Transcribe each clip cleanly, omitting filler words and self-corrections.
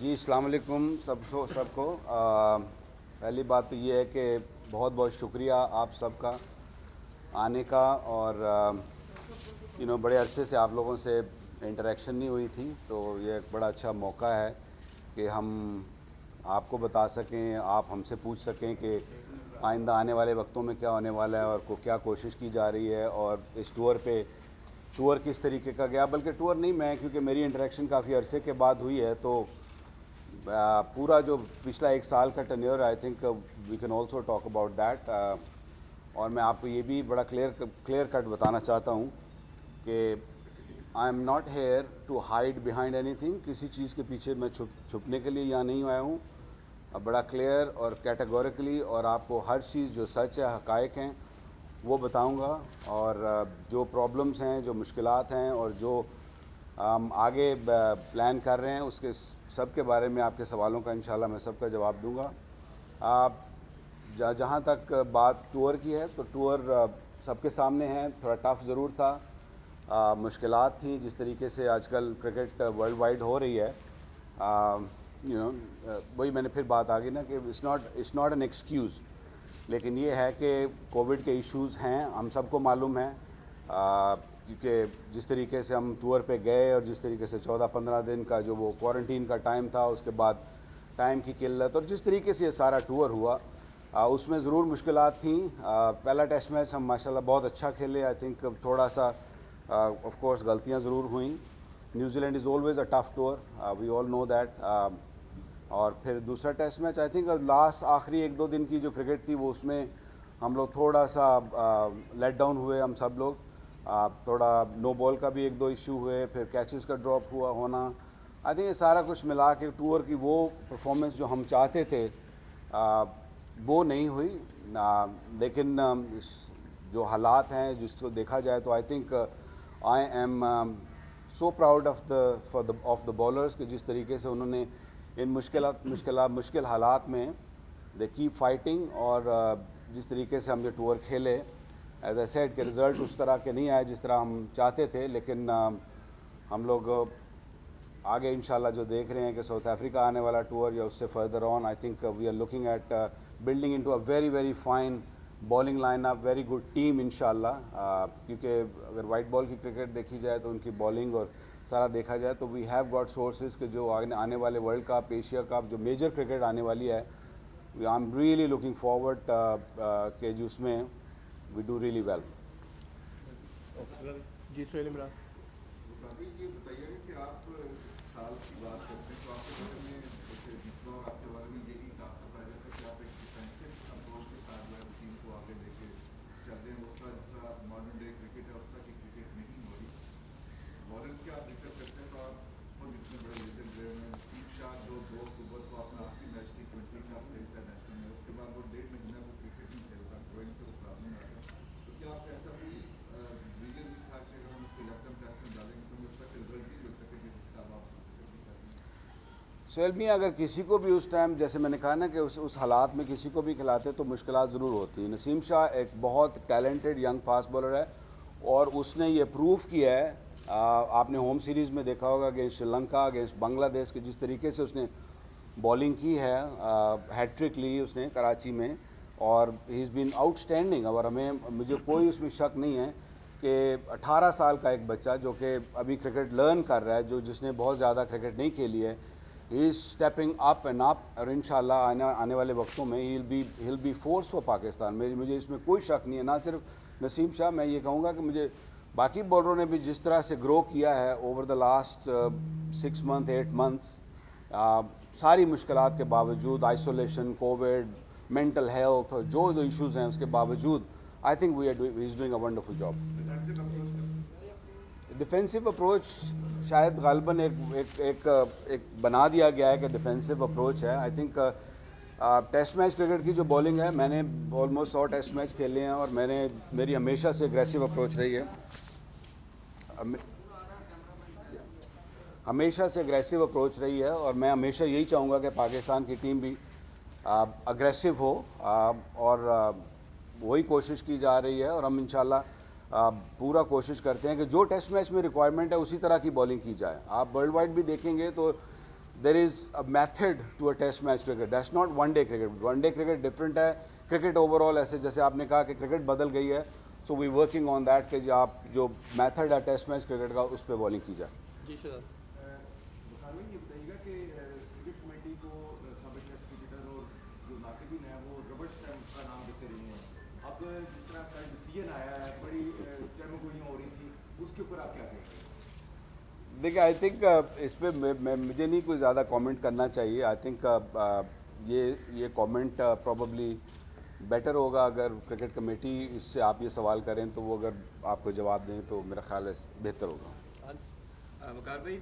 जी अस्सलाम वालेकुम सबको। पहली बात तो ये है कि बहुत बहुत शुक्रिया आप सबका आने का। और बड़े अरसे से आप लोगों से इंटरेक्शन नहीं हुई थी, तो ये एक बड़ा अच्छा मौका है कि हम आपको बता सकें, आप हमसे पूछ सकें कि आइंदा आने वाले वक्तों में क्या होने वाला है और क्या कोशिश की जा रही है, और इस टूर किस तरीके का गया। बल्कि टूर नहीं, मैं क्योंकि मेरी इंटरेक्शन काफ़ी अरसे के बाद हुई है, तो पूरा जो पिछला एक साल का tenure, I think we can also talk about that. और मैं आपको ये भी बड़ा क्लियर कट बताना चाहता हूँ कि I am not here to hide behind anything. किसी चीज़ के पीछे मैं छुपने के लिए यहाँ नहीं आया हूँ। बड़ा क्लियर और कैटेगोरिकली, और आपको हर चीज़ जो सच है, हकायक हैं, वो बताऊँगा। और जो प्रॉब्लम्स हैं, जो मुश्किलात हैं, और जो हम आगे प्लान कर रहे हैं, उसके सब के बारे में आपके सवालों का इंशाल्लाह मैं सबका जवाब दूंगा। आप जहाँ तक बात टूर की है, तो टूर सबके सामने है। थोड़ा टफ़ ज़रूर था, मुश्किलात थी। जिस तरीके से आजकल क्रिकेट वर्ल्ड वाइड हो रही है, वही मैंने फिर बात आ गई ना कि इट्स नॉट एन एक्सक्यूज़। लेकिन ये है कि कोविड के इश्यूज़ हैं, हम सबको मालूम है। क्योंकि जिस तरीके से हम टूर पे गए और जिस तरीके से 14-15 दिन का जो वो क्वारंटीन का टाइम था, उसके बाद टाइम की किल्लत, और जिस तरीके से ये सारा टूर हुआ, उसमें ज़रूर मुश्किलात थी। पहला टेस्ट मैच हम माशाल्लाह बहुत अच्छा खेले। आई थिंक थोड़ा सा ऑफ कोर्स गलतियां ज़रूर हुई। New Zealand is always a tough tour, we all know that. और फिर दूसरा test match, I think last आखिरी 1-2 दिन की जो क्रिकेट थी, वो उसमें हम लोग थोड़ा सा लेट डाउन हुए, हम सब लोग। थोड़ा नो बॉल का भी 1-2 इशू हुए, फिर कैचेस का ड्रॉप होना। आई थिंक ये सारा कुछ मिला के टूर की वो परफॉर्मेंस जो हम चाहते थे, वो नहीं हुई। लेकिन जो हालात हैं, जिसको देखा जाए, तो I think I am so proud of the bowlers कि जिस तरीके से उन्होंने इन मुश्किल हालात में दे कीप फाइटिंग। और जिस तरीके से हम ये टूर खेले, एज आई सेड के रिज़ल्ट उस तरह के नहीं आए जिस तरह हम चाहते थे। लेकिन हम लोग आगे इंशाल्लाह जो देख रहे हैं कि साउथ अफ्रीका आने वाला टूर या उससे further on, I think we are looking at building into a very very fine bowling line up, very good team इंशाल्लाह। क्योंकि अगर वाइट बॉल की क्रिकेट देखी जाए, तो उनकी बॉलिंग और सारा देखा जाए, तो वी हैव गॉट सोर्सेज के जो आने वाले वर्ल्ड कप, एशिया कप, जो मेजर क्रिकेट आने वाली है, I am really looking forward के जिसमें वी डू रियली वेल। जी सोहेल इमरान। अभी ये बताइएगा कि आप साल की बात करते हैं, तो आपके बारे में जैसे जिसमें और आपके बारे में यही खासा फायदा था कि आप एक डिफेंसिव अप्रोच के साथ जो है टीम को आगे लेके चल रहे हैं। उसका जिस तरह मॉडर्न डे क्रिकेट है, उस तरह की क्रिकेट नहीं हो रही। बॉलर्स की आप जिक्र करते हैं, तो आप खुद इतने बड़े लीडर रहे हैं। नसीम शाह जो 2 अक्टूबर को अपना आखिरी मैच T20 का खेलता है नेशनल में, उसके बाद वो 1.5 महीना वो क्रिकेट नहीं खेलता, ग्रोइंग से वो प्रॉब्लम आ गया। तो क्या आपका ऐसा भी रीजन भी था कि अगर हम उसको लेफ्ट टेस्ट में डालेंगे तो उसका रिजल्ट नहीं मिल सकेगा जिसका आप सोहेल मियाँ, अगर किसी को भी उस टाइम, जैसे मैंने कहा ना कि उस हालात में किसी को भी खिलाते तो मुश्किलात ज़रूर होती। नसीम शाह एक बहुत टैलेंटेड यंग फास्ट बॉलर है, और उसने ये प्रूव किया है। आपने होम सीरीज़ में देखा होगा अगेंस्ट श्रीलंका, अगेंस्ट बांग्लादेश के जिस तरीके से उसने बॉलिंग की है, हैट्रिक ली उसने कराची में, और ही इज़ बीन आउटस्टैंडिंग। और मुझे कोई उसमें शक नहीं है कि 18 साल का एक बच्चा जो कि अभी क्रिकेट लर्न कर रहा है, जिसने बहुत ज़्यादा क्रिकेट नहीं खेली है, he is stepping up and up. और इंशाल्लाह आने वाले वक्तों में he will be force for Pakistan. मुझे इसमें कोई शक नहीं है। ना सिर्फ नसीम शाह, मैं ये कहूँगा कि मुझे बाकी बॉलरों ने भी जिस तरह से ग्रो किया है over the last 6 month 8 months, सारी मुश्किलात के बावजूद, आइसोलेशन, कोविड, मेंटल हेल्थ, और जो इश्यूज़ हैं उसके बावजूद, आई think he is doing a wonderful job. Defensive approach शायद गालिबन एक बना दिया गया है कि डिफेंसिव अप्रोच है। I think test match cricket की जो बॉलिंग है, मैंने ऑलमोस्ट 100 टेस्ट मैच खेले हैं, और मेरी हमेशा से एग्रेसिव अप्रोच रही है। हमेशा से एग्रेसिव अप्रोच रही है, और मैं हमेशा यही चाहूँगा कि पाकिस्तान की टीम भी अग्रेसिव हो, और वही कोशिश की जा रही है। और हम इंशाल्लाह पूरा कोशिश करते हैं कि जो टेस्ट मैच में रिक्वायरमेंट है उसी तरह की बॉलिंग की जाए। आप वर्ल्ड वाइड भी देखेंगे तो there is a method to a test match cricket, that's not one day cricket. One day cricket different है, क्रिकेट ओवरऑल ऐसे जैसे आपने कहा कि क्रिकेट बदल गई है, so we working on that कि जो आप जो मेथड है टेस्ट मैच क्रिकेट का उस पर बॉलिंग की जाए। जी सर। बुखार में ये बताइएगा कि क्रिकेट कमेटी को साबिक टेस्ट क्रिकेटर और जो नाकिबिन है वो रबर स्टैम्प का नाम देते रहे हैं। अब जिस तरह का डिसीजन आया है, बड़ी चर्मगोइयाँ हो रही थी, उसके ऊपर आप क्या कहेंगे? देखिए आई थिंक इस पर मुझे नहीं कोई ज़्यादा कमेंट करना चाहिए। आई थिंक ये कमेंट प्रोबेबली बेटर होगा अगर क्रिकेट कमेटी इससे आप ये सवाल करें, तो वो अगर आपको जवाब दें तो मेरा ख्याल है बेहतर होगा। वकार भाई,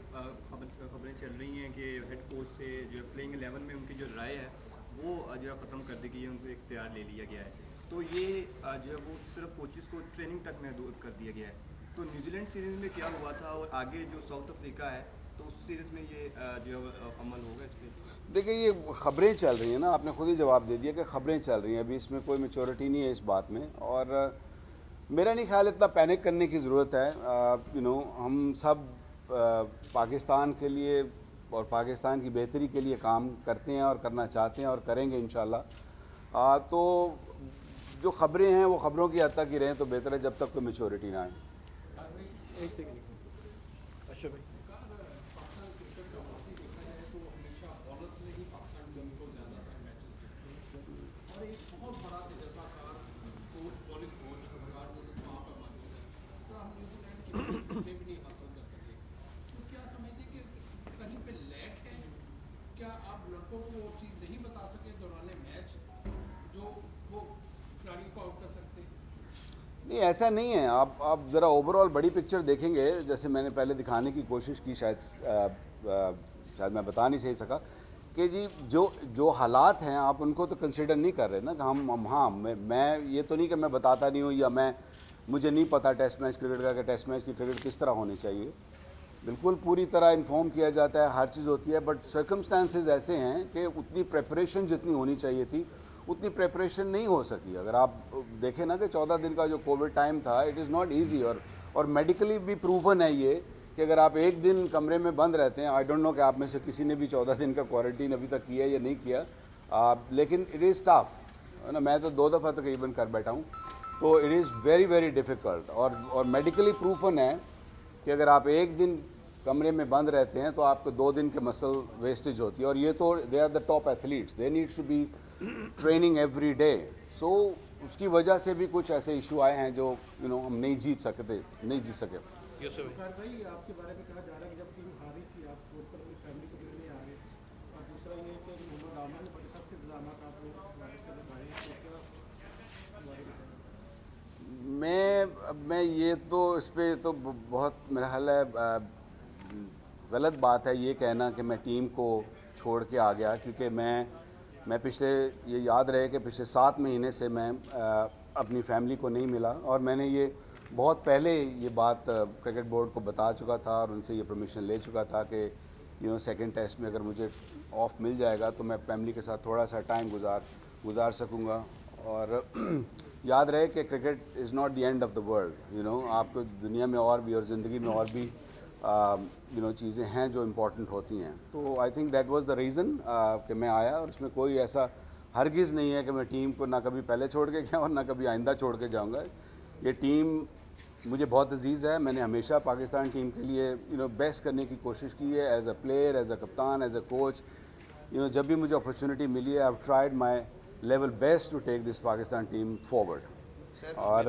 खबरें चल रही हैं कि हेड कोच से जो है प्लेइंग 11 में उनकी जो राय है वो जो है ख़त्म कर दी गई है, उनको इख्तियार ले लिया गया है। तो ये जो है वो सिर्फ कोचेस को ट्रेनिंग तक महदूद कर दिया गया है। तो न्यूजीलैंड सीरीज़ में क्या हुआ था और आगे जो साउथ अफ्रीका है तो उस सीरीज़ में ये जो है अमल होगा इस पर? देखिए ये खबरें चल रही हैं ना, आपने खुद ही जवाब दे दिया कि खबरें चल रही हैं, अभी इसमें कोई मैच्योरिटी नहीं है इस बात में। और मेरा नहीं ख्याल इतना पैनिक करने की ज़रूरत है। हम सब पाकिस्तान के लिए और पाकिस्तान की बेहतरी के लिए काम करते हैं और करना चाहते हैं और करेंगे इंशाल्लाह। तो जो खबरें हैं वो खबरों की हद तक ही रहें तो बेहतर है, जब तक कोई मैच्योरिटी ना आए। एक सेकंड अच्छा भाई। और एक बहुत बड़ा तजर्बाकार कोच, बॉलिंग कोच वकार वहाँ पर मौजूद है, तो हम न्यूजीलैंड की भी नहीं हासिल कर सके। तो क्या समझते हैं कि कहीं पे लैक है? क्या आप लड़कों को वो चीज़ नहीं बता सके दौरान मैच जो वो खिलाड़ियों को आउट कर सकते? नहीं ऐसा नहीं है। आप ज़रा ओवरऑल बड़ी पिक्चर देखेंगे, जैसे मैंने पहले दिखाने की कोशिश की, शायद मैं बता नहीं सही सका कि जी जो हालात हैं आप उनको तो कंसिडर नहीं कर रहे ना कि मैं ये तो नहीं कि मैं बताता नहीं हूँ या मुझे नहीं पता टेस्ट मैच क्रिकेट का कि टेस्ट मैच की क्रिकेट किस तरह होनी चाहिए। बिल्कुल पूरी तरह इन्फॉर्म किया जाता है, हर चीज़ होती है, बट सर्कमस्टांसेस ऐसे हैं कि उतनी प्रेपरेशन जितनी होनी चाहिए थी उतनी प्रेपरेशन नहीं हो सकी। अगर आप देखें ना कि 14 दिन का जो कोविड टाइम था, इट इज़ नॉट ईजी। और मेडिकली भी प्रूवन है ये कि अगर आप एक दिन कमरे में बंद रहते हैं, आई डोंट नो कि आप में से किसी ने भी 14 दिन का क्वारंटीन अभी तक किया या नहीं किया, लेकिन इट इज़ टफ है ना। मैं तो 2 दफ़ा तकरीबन कर बैठा हूँ, तो it is very very difficult. और मेडिकली प्रूवन है कि अगर आप एक दिन कमरे में बंद रहते हैं तो आपको 2 दिन के मसल वेस्टेज होती है। और ये तो they are the top athletes, they needs to be training every day. So उसकी वजह से भी कुछ ऐसे इशू आए हैं जो हम नहीं जीत सके। बुखार भाई, आपके बारे में कहा जा रहा है कि जब टीम हारी थी आप ऊपर अपनी फैमिली को मिलने आ रहे, और दूसरा ये कि मोहम्मद आमिर ने बड़े सख्त इंतजाम आप लोग वारिस कर दिखाए, तो क्या हमारे मैं ये तो इस पर तो बहुत मेरा ख्याल है गलत बात है ये कहना कि मैं टीम को छोड़ के आ गया, क्योंकि मैं पिछले ये याद रहे कि पिछले 7 महीने से मैं अपनी फैमिली को नहीं मिला। और मैंने ये बहुत पहले ये बात क्रिकेट बोर्ड को बता चुका था और उनसे ये परमिशन ले चुका था कि सेकंड टेस्ट में अगर मुझे ऑफ मिल जाएगा तो मैं फैमिली के साथ थोड़ा सा टाइम गुजार सकूँगा। और याद रहे कि cricket is not the end of the world. आपको दुनिया में और भी और ज़िंदगी में और भी चीज़ें हैं जो इम्पोर्टेंट होती हैं। तो I think that was the reason कि मैं आया। और इसमें कोई ऐसा हरगिज़ नहीं है कि मैं टीम को ना कभी पहले छोड़ के गया और ना कभी आइंदा छोड़ के जाऊंगा। ये टीम मुझे बहुत अजीज़ है। मैंने हमेशा पाकिस्तान टीम के लिए बेस्ट करने की कोशिश की है, as a player, as a कप्तान, एज अ कोच। जब भी मुझे अपॉर्चुनिटी मिली है, I have tried my level best to take this Pakistan team forward. और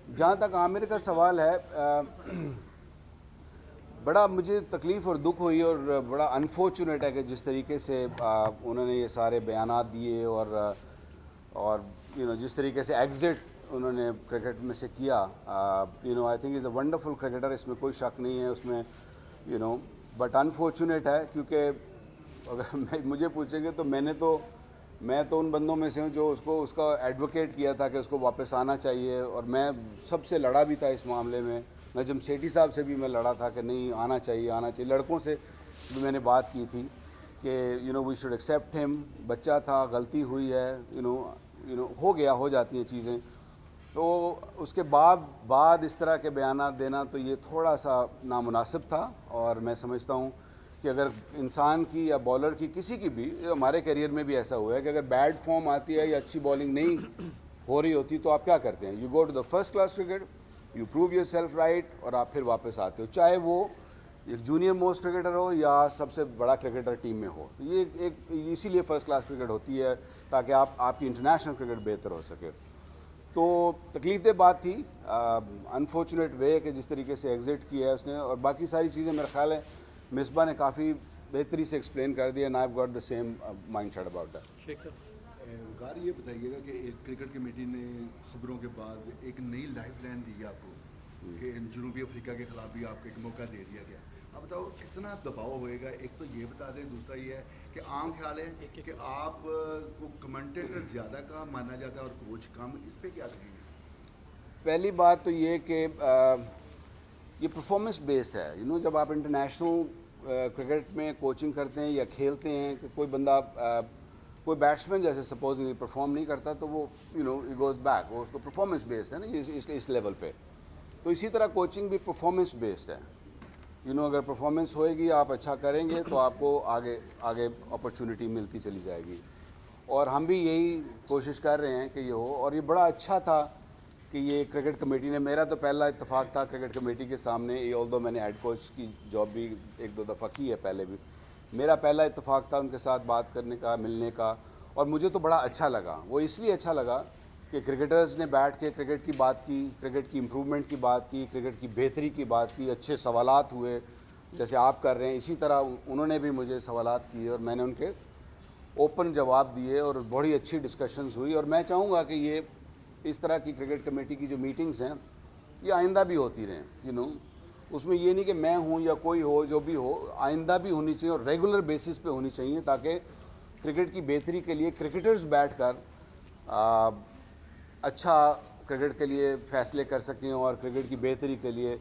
जहाँ तक आमिर का सवाल है, बड़ा मुझे तकलीफ़ और दुख हुई और बड़ा अनफॉर्चुनेट है कि जिस तरीके से उन्होंने ये सारे बयानात दिए और जिस तरीके से एग्ज़िट उन्होंने क्रिकेट में से किया। I think is a wonderful cricketer, इसमें कोई शक नहीं है उसमें। बट अनफॉर्चुनेट है क्योंकि अगर मुझे पूछेंगे तो मैं तो उन बंदों में से हूँ जो उसका एडवोकेट किया था कि उसको वापस आना चाहिए। और मैं सबसे लड़ा भी था इस मामले में। नजम सेठी साहब से भी मैं लड़ा था कि नहीं आना चाहिए। लड़कों से भी मैंने बात की थी कि वी शुड एक्सेप्ट हिम। बच्चा था, गलती हुई है, हो जाती हैं चीज़ें। तो उसके बाद इस तरह के बयानात देना तो ये थोड़ा सा नामुनासिब था। और मैं समझता हूँ कि अगर इंसान की या बॉलर की किसी की भी, हमारे करियर में भी ऐसा हुआ है कि अगर बैड फॉर्म आती है या अच्छी बॉलिंग नहीं हो रही होती तो आप क्या करते हैं, you go to the first class cricket, you prove yourself right, और आप फिर वापस आते हो, चाहे वो एक जूनियर मोस्ट क्रिकेटर हो या सबसे बड़ा क्रिकेटर टीम में हो। तो ये एक इसीलिए फर्स्ट क्लास क्रिकेट होती है, ताकि आपकी इंटरनेशनल क्रिकेट बेहतर हो सके। तो तकलीफ बात थी, अनफॉर्चुनेट वे कि जिस तरीके से एग्ज़िट किया है उसने, और बाकी सारी चीज़ें मेरा ख्याल है मिसबा ने काफ़ी बेहतरी से एक्सप्लेन कर दिया, and I have got the same mind set about that. Sheikh sir. Waqar ये बताइएगा कि एक क्रिकेट कमेटी ने खबरों के बाद एक नई लाइफ लाइन दी आपको कि जनूबी अफ्रीका के खिलाफ भी आपको एक मौका दे दिया गया। अब बताओ कितना दबाव होएगा, एक तो ये बता दें, दूसरा ये है कि आम ख्याल है कि आप को कमेंटेटर ज़्यादा का माना जाता है और कोच कम, इस पे क्या कहेंगे? पहली बात तो ये कि ये परफॉर्मेंस बेस्ड है, यू नो, जब आप इंटरनेशनल क्रिकेट में कोचिंग करते हैं या खेलते हैं कि कोई बंदा कोई बैट्समैन जैसे सपोजिंगली परफॉर्म नहीं करता तो वो you know it goes back, वो उसको परफॉर्मेंस बेस्ड है ना, ये इस लेवल पे। तो इसी तरह कोचिंग भी परफॉर्मेंस बेस्ड है, यू नो, अगर परफॉर्मेंस होएगी, आप अच्छा करेंगे तो आपको आगे आगे अपॉर्चुनिटी मिलती चली जाएगी, और हम भी यही कोशिश कर रहे हैं कि ये हो। और ये बड़ा अच्छा था कि ये क्रिकेट कमेटी ने, मेरा तो पहला इत्तेफाक था क्रिकेट कमेटी के सामने, ये ऑल्दो मैंने हेड कोच की जॉब भी एक दो दफ़ा की है पहले भी, मेरा पहला इत्तेफाक था उनके साथ बात करने का, मिलने का, और मुझे तो बड़ा अच्छा लगा। वो इसलिए अच्छा लगा कि क्रिकेटर्स ने बैठ के क्रिकेट की बात की, क्रिकेट की इम्प्रूवमेंट की बात की, क्रिकेट की बेहतरी की बात की, अच्छे सवालात हुए जैसे आप कर रहे हैं, इसी तरह उन्होंने भी मुझे सवालात किए और मैंने उनके ओपन जवाब दिए और बड़ी अच्छी डिस्कशंस हुई। और मैं चाहूँगा कि ये इस तरह की क्रिकेट कमेटी की जो मीटिंग्स हैं ये आइंदा भी होती रहें, यू नो, उसमें ये नहीं कि मैं हूँ या कोई हो, जो भी हो, आइंदा भी होनी चाहिए और रेगुलर बेसिस पे होनी चाहिए, ताकि क्रिकेट की बेहतरी के लिए क्रिकेटर्स बैठकर अच्छा क्रिकेट के लिए फ़ैसले कर सकें और क्रिकेट की बेहतरी के लिए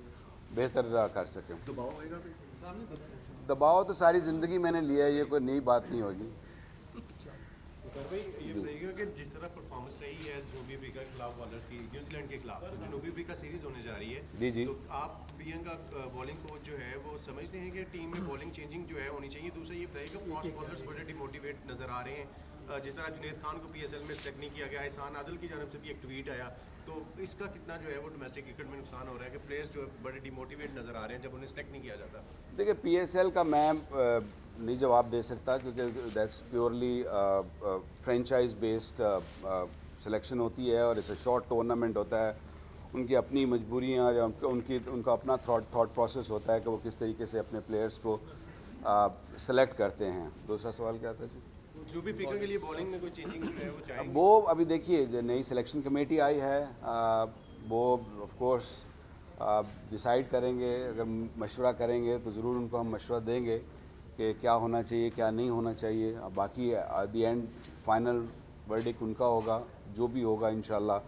बेहतर कर सकें। दबाव होएगा पे? दबाव तो सारी ज़िंदगी मैंने लिया है, ये कोई नई बात नहीं होगी। भाई ये बताइएगा कि जिस तरह परफॉर्मेंस रही है जनूबी अफ्रीका के खिलाफ बॉलर्स की, न्यूजीलैंड के खिलाफ, तो जनूबी अफ्रीका सीरीज होने जा रही है जी जी। तो आप प्रियंका बॉलिंग कोच जो है वो समझते हैं कि टीम में बॉलिंग चेंजिंग जो है होनी चाहिए? दूसरा ये बताइएगा फास्ट बॉलर्स बड़े डिमोटिवेट नजर आ रहे हैं, जिस तरह जुनैद खान को पीएसएल में सेलेक्ट नहीं किया गया, एहसान आदिल की जानब से भी एक ट्वीट आया, तो इसका कितना जो है वो डोमेस्टिक क्रिकेट में नुकसान हो रहा है कि प्लेयर्स जो है बड़े डिमोटिवेट नजर आ रहे हैं जब उन्हें सेलेक्ट नहीं किया जाता? देखिए, पीएसएल का मैं नहीं जवाब दे सकता क्योंकि that's purely franchise based selection होती है और इसे शॉर्ट टूर्नामेंट होता है, उनकी अपनी मजबूरियाँ या उनका अपना थॉट प्रोसेस होता है कि वो किस तरीके से अपने प्लेयर्स को सेलेक्ट करते हैं। दूसरा सवाल क्या था जी? जनूबी अफ्रीका के लिए बॉलिंग में कोई चेंजिंग जो है वो चाहेंगे? वो अभी देखिए, जो नई सिलेक्शन कमेटी आई है वो ऑफ कोर्स डिसाइड करेंगे, अगर मशवरा करेंगे तो ज़रूर उनको हम मशवरा देंगे कि क्या होना चाहिए क्या नहीं होना चाहिए। अब बाकी at the end final verdict उनका होगा, जो भी होगा इंशाल्लाह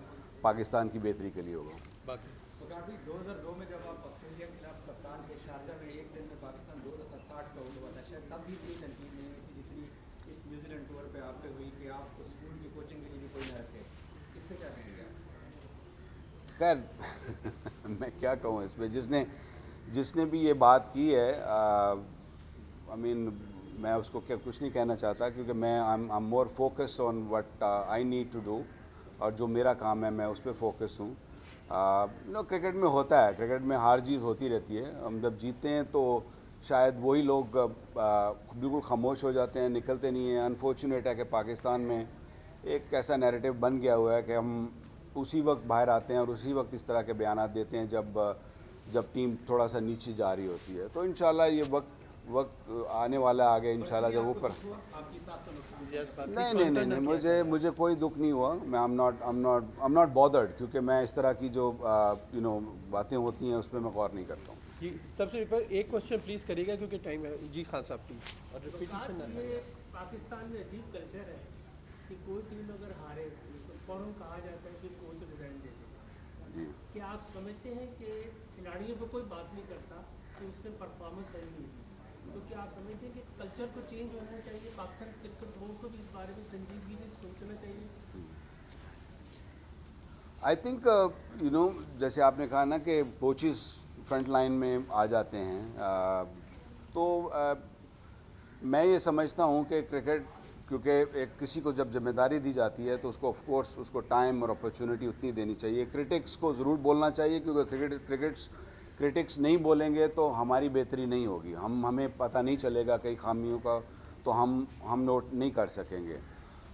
पाकिस्तान की बेहतरी के लिए होगा। बाकी 2002 में जब आप ऑस्ट्रेलिया के खिलाफ कप्तान थे, शारजा में एक दिन में पाकिस्तान 2 दफ़ा 60 का हुआ था, शायद तब भी इतनी तनकीद नहीं हुई थी जितनी इस न्यूजीलैंड टूर पे आप पे हुई कि आप स्कूल की कोचिंग के लिए भी कोई न रखे। इस पर क्या कहेंगे आप? खैर मैं क्या कहूँ इस पर, जिसने भी ये बात की है, आई मीन मैं उसको क्या कुछ नहीं कहना चाहता, क्योंकि मैं I am more focused on what I need to do, और जो मेरा काम है मैं उस पर फोकस हूँ। नो, क्रिकेट में होता है, क्रिकेट में हार जीत होती रहती है। हम जब जीतते हैं तो शायद वही लोग बिल्कुल खामोश हो जाते हैं, निकलते नहीं हैं। अनफॉर्चुनेट है कि पाकिस्तान में एक ऐसा नैरेटिव बन गया हुआ है कि हम उसी वक्त बाहर आते हैं और उसी वक्त इस तरह के बयानात देते हैं जब टीम थोड़ा सा नीचे जा रही होती है। तो इंशाल्लाह ये वक्त आने वाला है आगे इंशाल्लाह, जब ऊपर। आपके साथ तो नुकसान नहीं, मुझे कोई दुख नहीं हुआ। मैं आई एम नॉट बॉदर्ड, क्योंकि मैं इस तरह की जो यू नो बातें होती हैं उस पर मैं गौर नहीं करता हूँ। जी, सबसे ऊपर एक क्वेश्चन प्लीज़ करिएगा क्योंकि टाइम है। जी खान साहब प्लीज़, और रिपीटिशन ना ये पाकिस्तान में अजीब कल्चर है कि कोई टीम अगर हारे तो फ़ौरन कहा जाता है कि कोच रिजाइन दे दे। जी, क्या आप समझते हैं कि खिलाड़ियों को कोई बात नहीं करता कि उससे परफॉर्मेंस सही नहीं हुई, तो क्या आप समझते हैं कि कल्चर को चेंज होना चाहिए? पाकिस्तान क्रिकेट बोर्ड को भी इस बारे में संजीदगी से सोचना चाहिए। आई थिंक यू नो, जैसे आपने कहा ना कि कोचेस फ्रंट लाइन में आ जाते हैं, तो मैं ये समझता हूँ कि क्रिकेट, क्योंकि एक किसी को जब जिम्मेदारी दी जाती है तो उसको ऑफ कोर्स उसको टाइम और अपॉर्चुनिटी उतनी देनी चाहिए। क्रिटिक्स को ज़रूर बोलना चाहिए, क्योंकि क्रिटिक्स नहीं बोलेंगे तो हमारी बेहतरी नहीं होगी, हमें पता नहीं चलेगा कई खामियों का, तो हम नोट नहीं कर सकेंगे।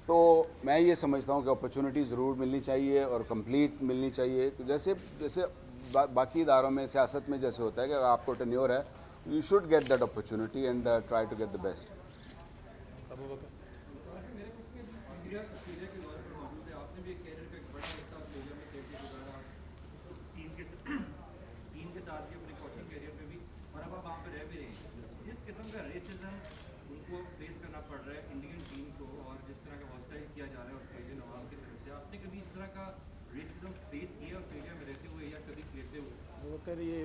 तो मैं ये समझता हूँ कि अपॉर्चुनिटी ज़रूर मिलनी चाहिए और कंप्लीट मिलनी चाहिए। तो जैसे जैसे बाकी इदारों में, सियासत में जैसे होता है कि आपको टेन्योर है, you should get that opportunity and try to get the best. Abu Bakar. India Australia के दौरे पर मौजूद है, आपने भी एक कैरियर का एक बड़ा हिस्सा ऑस्ट्रेलिया में खेल के गुजारा, टीम के साथ भी अपने कोचिंग कैरियर में भी, और अब आप वहाँ पे रह भी रहे हैं। जिस किस्म का रेसिज्म उनको फेस करना पड़ रहा है इंडियन टीम को, और जिस तरह का हॉस्टाइल किया जा रहा है ऑस्ट्रेलियन अवाम की तरफ से, आपने कभी इस तरह का रेसिज्म फेस किया ऑस्ट्रेलिया में रहते हुए या कभी खेलते हुए? अबू बकर, ये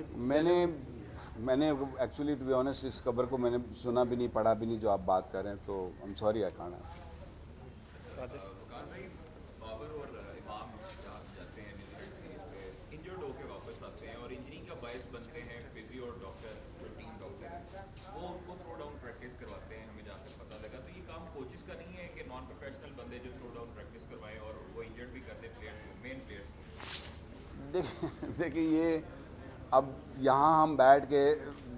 मैंने एक्चुअली टू बी ऑनेस्ट इस खबर को मैंने सुना भी नहीं, पढ़ा भी नहीं जो आप बात कर रहे हैं, तो I am sorry I can't answer. Waqar भाई, बाबर और इमाम जहाँ जाते हैं न्यूजीलैंड सीरीज पे, इंजर्ड होकर वापस आते हैं और इंजरी का बायस बनते हैं फिजियो और डॉक्टर, जो टीम डॉक्टर, वो उनको थ्रो डाउन प्रैक्टिस करवाते हैं, हमें जहाँ तक पता लगा। तो ये काम कोचेस का नहीं है कि नॉन प्रोफेशनल बंदे जो थ्रो डाउन प्रैक्टिस करवाएं और वो इंजर्ड भी कर दें प्लेयर्स को, मेन प्लेयर्स को? देखिए ये अब यहाँ हम बैठ के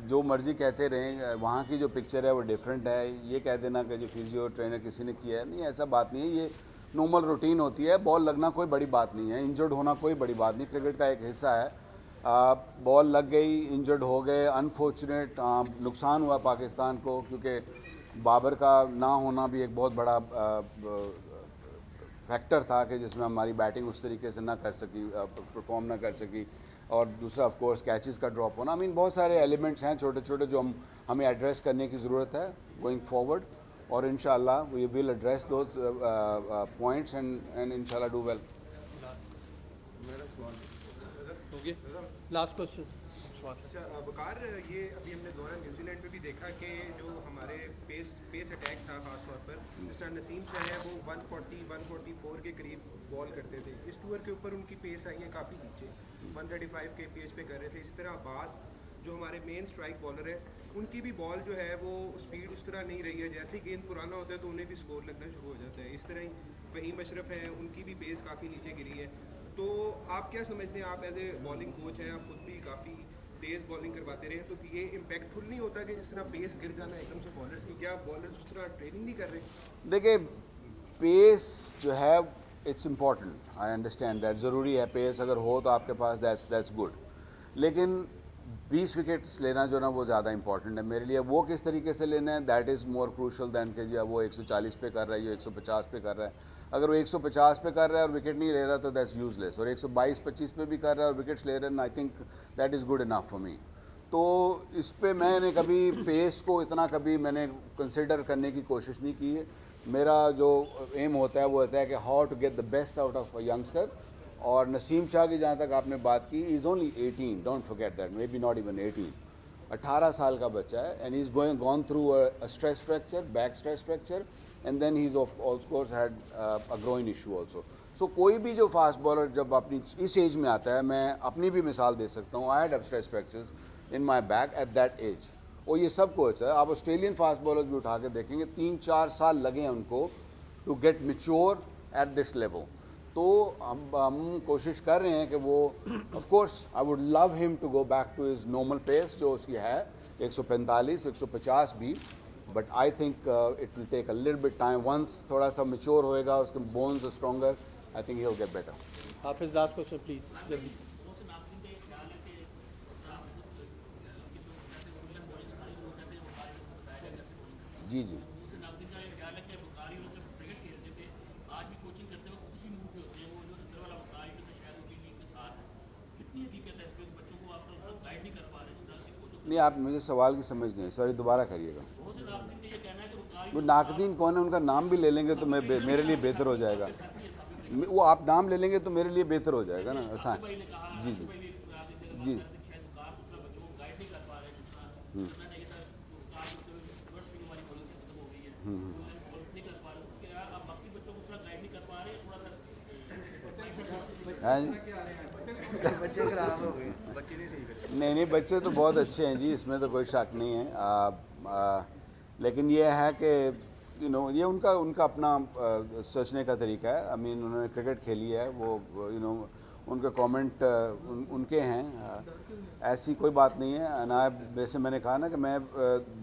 जो मर्ज़ी कहते रहें, वहाँ की जो पिक्चर है वो डिफरेंट है। ये कह देना कि जो फिजियो ट्रेनर किसी ने किया है, नहीं, ऐसा बात नहीं है। ये नॉर्मल रूटीन होती है। बॉल लगना कोई बड़ी बात नहीं है, इंजर्ड होना कोई बड़ी बात नहीं, क्रिकेट का एक हिस्सा है। बॉल लग गई, इंजर्ड हो गए, अनफॉर्चुनेट, नुकसान हुआ पाकिस्तान को, क्योंकि बाबर का ना होना भी एक बहुत बड़ा फैक्टर था कि जिसमें हमारी बैटिंग उस तरीके से ना कर सकी, परफॉर्म ना कर सकी। और दूसरा ऑफ कोर्स कैचेस का ड्रॉप होना। आई मीन बहुत सारे एलिमेंट्स हैं छोटे छोटे जो हमें एड्रेस करने की ज़रूरत है गोइंग फॉरवर्ड, और इंशाल्लाह we will address those points and इंशाल्लाह डू वेल। मेरा सवाल हो गया लास्ट क्वेश्चन। अच्छा वकार, ये अभी हमने दौरा न्यूजीलैंड में भी देखा कि जो हमारे पेस अटैक था खास तौर पर, जिस तरह नसीम शाह है वो 140-144 के करीब बॉल करते थे। इस टूर के ऊपर उनकी पेस आई है काफ़ी नीचे, 135 के पेस पे कर रहे थे। इस तरह अब्बास जो हमारे मेन स्ट्राइक बॉलर है, उनकी भी बॉल जो है वो स्पीड उस तरह नहीं रही है। जैसे ही गेंद पुराना होता है तो उन्हें भी स्कोर लगना शुरू हो जाता है। इस तरह ही फहीम अशरफ हैं, उनकी भी पेस काफ़ी नीचे गिरी है। तो आप क्या समझते हैं, आप एज ए बॉलिंग कोच हैं, आप खुद भी काफ़ी तेज़ बॉलिंग करवाते रहे, तो ये इम्पैक्टफुल नहीं होता कि जिस तरह पेस गिर जाना एकदम से बॉलर्स की? क्या बॉलर्स उस तरह ट्रेनिंग नहीं कर रहे? देखिए पेस जो है it's important, I understand that, ज़रूरी है पेस अगर हो तो आपके पास, दैट्स गुड। लेकिन 20 विकेट्स लेना जो ना वो ज़्यादा इंपॉर्टेंट है मेरे लिए। वो किस तरीके से लेना है, that is more crucial than कि जी अब वो 140 पे कर रहा है, ये 150 पे कर रहा है। अगर वो 150 पे कर रहा है और विकेट नहीं ले रहा तो दैट्स यूजलेस, और 122-25 पे भी कर रहा है और विकेट्स ले रहे हैं, I think that is good enough for me. तो इस पे मैंने कभी पेस को इतना कभी मैंने कंसिडर करने की कोशिश नहीं की है। मेरा जो एम होता है वो होता है कि how to get the best out of a youngster. और नसीम शाह की जहाँ तक आपने बात की, is only 18, don't forget that, maybe not even 18, 18 साल का बच्चा है, and he is gone through a stress fracture, back stress fracture, and then he is of course had a groin issue also. So कोई भी जो fast bowler जब अपनी इस एज में आता है, मैं अपनी भी मिसाल दे सकता हूँ, I had stress fractures in my back at that age. और ये सब कोच है, आप ऑस्ट्रेलियन फास्ट बॉलर्स भी उठा के देखेंगे 3-4 साल लगे हैं उनको to get mature at this level. तो हम कोशिश कर रहे हैं कि वो, of course I would love him to go back to his normal pace जो उसकी है 145-150 भी, but I think it will take a little bit time. Once थोड़ा सा मैच्योर होएगा, उसके bones stronger, I think he will get better. Hafiz last question please जल्दी। जी जी नहीं, आप मुझे सवाल की समझ नहीं, सॉरी दोबारा करिएगा। वो नाकदीन कौन है, उनका नाम भी ले लेंगे तो मेरे लिए बेहतर हो जाएगा। वो आप नाम ले लेंगे तो मेरे लिए बेहतर हो जाएगा ना, आसान। जी जी जी हाँ जी। बच्चे खराब हो गए, बच्चे नहीं सही करे। नहीं बच्चे तो बहुत अच्छे हैं जी, इसमें तो कोई शक नहीं है। लेकिन ये है कि ये उनका अपना सोचने का तरीका है। आई मीन उन्होंने क्रिकेट खेली है, वो उनके कमेंट उनके हैं, ऐसी कोई बात नहीं है ना। वैसे मैंने कहा ना कि मैं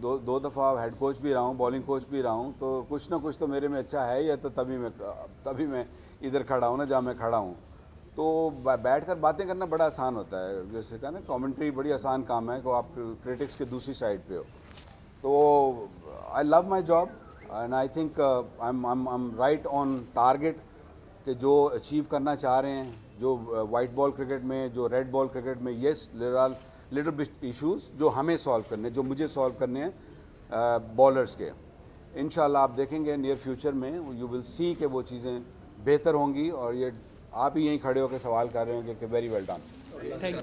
दो दफ़ा हेड कोच भी रहा हूँ, बॉलिंग कोच भी रहा हूँ, तो कुछ ना कुछ तो मेरे में अच्छा है ही है, तो तभी मैं इधर खड़ा हूँ ना जहाँ मैं खड़ा हूँ। तो बैठ कर बातें करना बड़ा आसान होता है, जैसे कहा ना कमेंट्री बड़ी आसान काम है, को आप क्रिटिक्स के दूसरी साइड पे हो। तो I love my job and I think I am right on target कि जो अचीव करना चाह रहे हैं, जो वाइट बॉल क्रिकेट में, जो रेड बॉल क्रिकेट में, yes there are little bit issues जो हमें सॉल्व करने, जो मुझे सॉल्व करने हैं बॉलर्स के। इंशाल्लाह आप देखेंगे नियर फ्यूचर में यू विल सी कि वो चीज़ें बेहतर होंगी। और ये आप ही यहीं खड़े होकर सवाल कर रहे हैं कि very well done. Thank you.